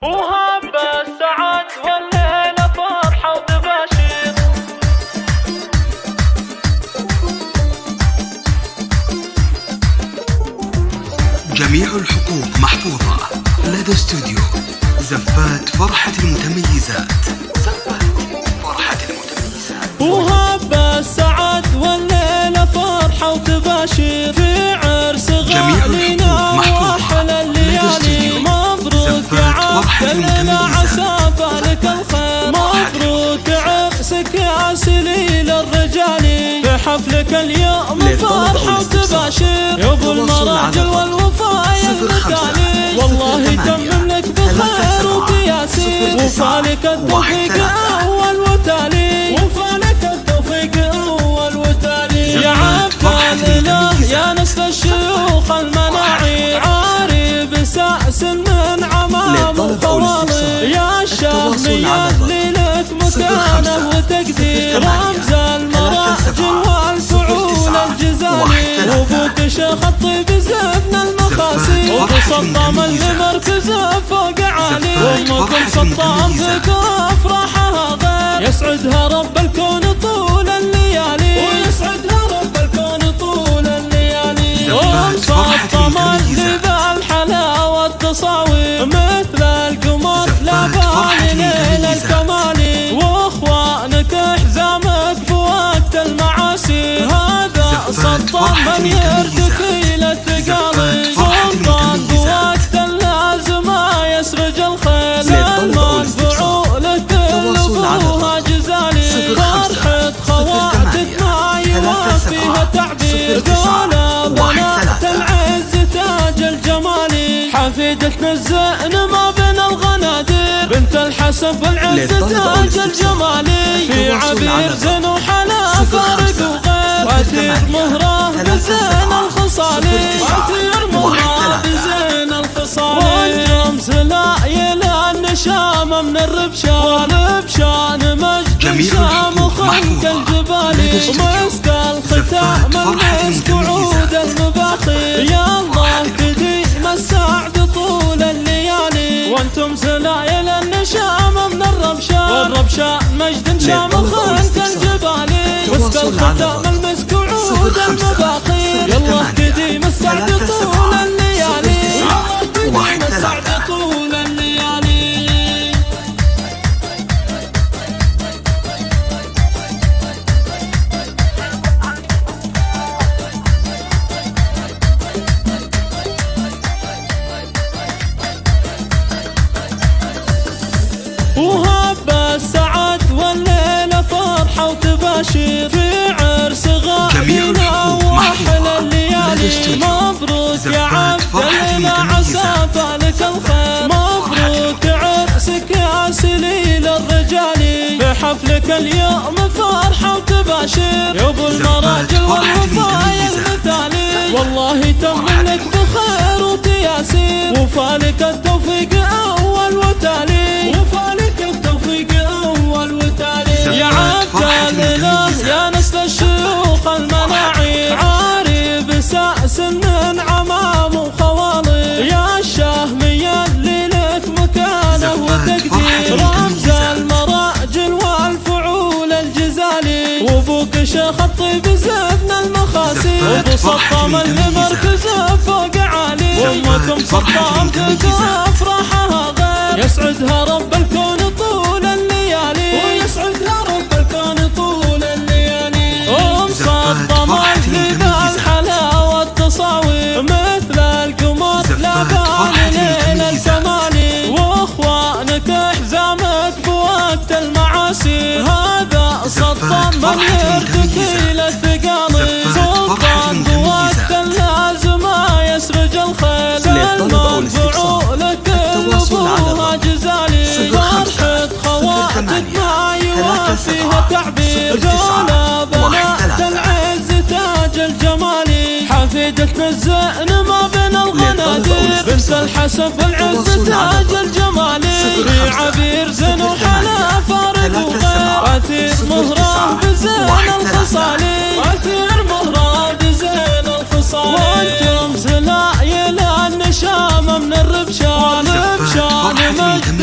وهب السعد والليلة فرحة وتباشير. جميع الحقوق محفوظة لدى استوديو زفات فرحة المتميزات. وهب السعد والليلة فرحة وتباشير في عرس غالينا واحلى الليالي. مبروك يا عبدالله عسى فالك الخير. مبروك عرسك يا سليل الرجالي. في حفلك اليوم فرحة وتباشير يا ابو المراجل والوفاء المثالي. والله يتمم لك بخير وتياسير. وفالك التوفيق اول وتالي. وفالك التوفيق اول وتالي. يا عبدالله يا نسل الشيوخ المناعي. عاري بسأس من عمام وخوالي. يا الشهمية اللي لك مكانه وتقدير. رمز المراجل والفعول الجزالي. وابوك شيخ الطيب زبن المخاسي. وابو صطام اللي مركزه فوق عالي. وامكم صطام في افراحها غير. يسعدها رب الكون طول الليالي. ويسعدها رب الكون طول الليالي. وام صطام اللي بالحلاوة التصاوير. مثل القمر لا بالي ليل الكمالي. واخوانك حزامك بوقت المعاسي. هذا سلطان من يردك الى الثقالي. سلطان بوقت اللازم يسرج الخيل. المنفعول كل ابوها جزالي. فرحة خواتك ما يوافيها تعبير. دولة بنات العز تاج الجمالي. حفيدة الزين ما بين الغنادير. بنت الحسن بالعز تاج الجمالي. في عبير زين وحلا فارق وغير. وأثير مهره بزين الخصالي. وأثير مهره بزين الخصالي. وانجم سلايل النشام من الربشان. والبشان مجد شام وخنق الجبالي. ومسك الختام المسك وعود المباخير. يا الله تديم السعد طول الليالي. وانتم سلايل النشام من الربشان. والربشان مجد شام وخنق الجبالي. مسك الختام المسك وعود المباخير. يا الله تديم السعد طول الليالي. تديم السعد طول الليالي. وهب السعد والليلة فرحة وتباشير في عرس غالينا واحلى الليالي. مبروك يا عبدالله عسى فالك الخير. مبروك عرسك يا سليل الرجالي. في حفلك اليوم فرحة وتباشير يا ابو المراجل والوفاء المثالي. والله يتمم لك بخير وتياسير. وفالك التوفيق اول وتالي. وفالك التوفيق اول وتالي. يا عبدالله يا نسل الشيوخ المناعي. عاري بسأس من عمام وخوالي. يا الشهمية اللي لك مكانه وتقدير. رمز المراجل والفعول الجزالي. وابوك شيخ الطيب زبن المخاسي. وابو صطام اللي مركزه فوق عالي. وامكم صطام في افراحها غير. يسعدها رب الكون طول الليالي. ويسعدها رب الكون طول الليالي. ام صطام اللي بالحلاوة التصاوير. مثل القمر لا بالي ليل الكمالي. واخوانك حزامك بوقت المعاسي. هذا سلطان من يردك الى الثقالي. سلطان بوقت اللازم يسرج الخيل. المنفعول كل ابوها جزالي. فرحة خواتك ما يوافيها تعبير. دولة بنات العز تاج الجمالي. حفيدة الزين ما بين الغنادير. بنت الحسن بالعز تاج الجمالي. في عبير زين وحلا فارق وغير. أثير مهره بزين الخصالي. أثير مهره بزين الخصالي. وانتم سلايل النشام من الربشان. والربشان مجد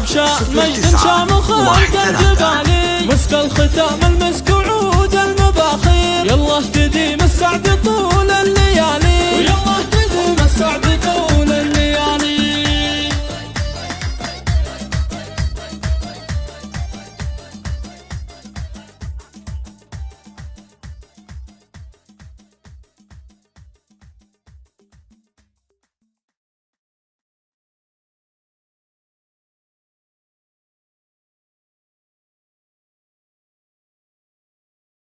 صاحب شان مجد شامخ الجبالي، مسك الختام المسك وعود المباخير، يلا اهتدي من السعد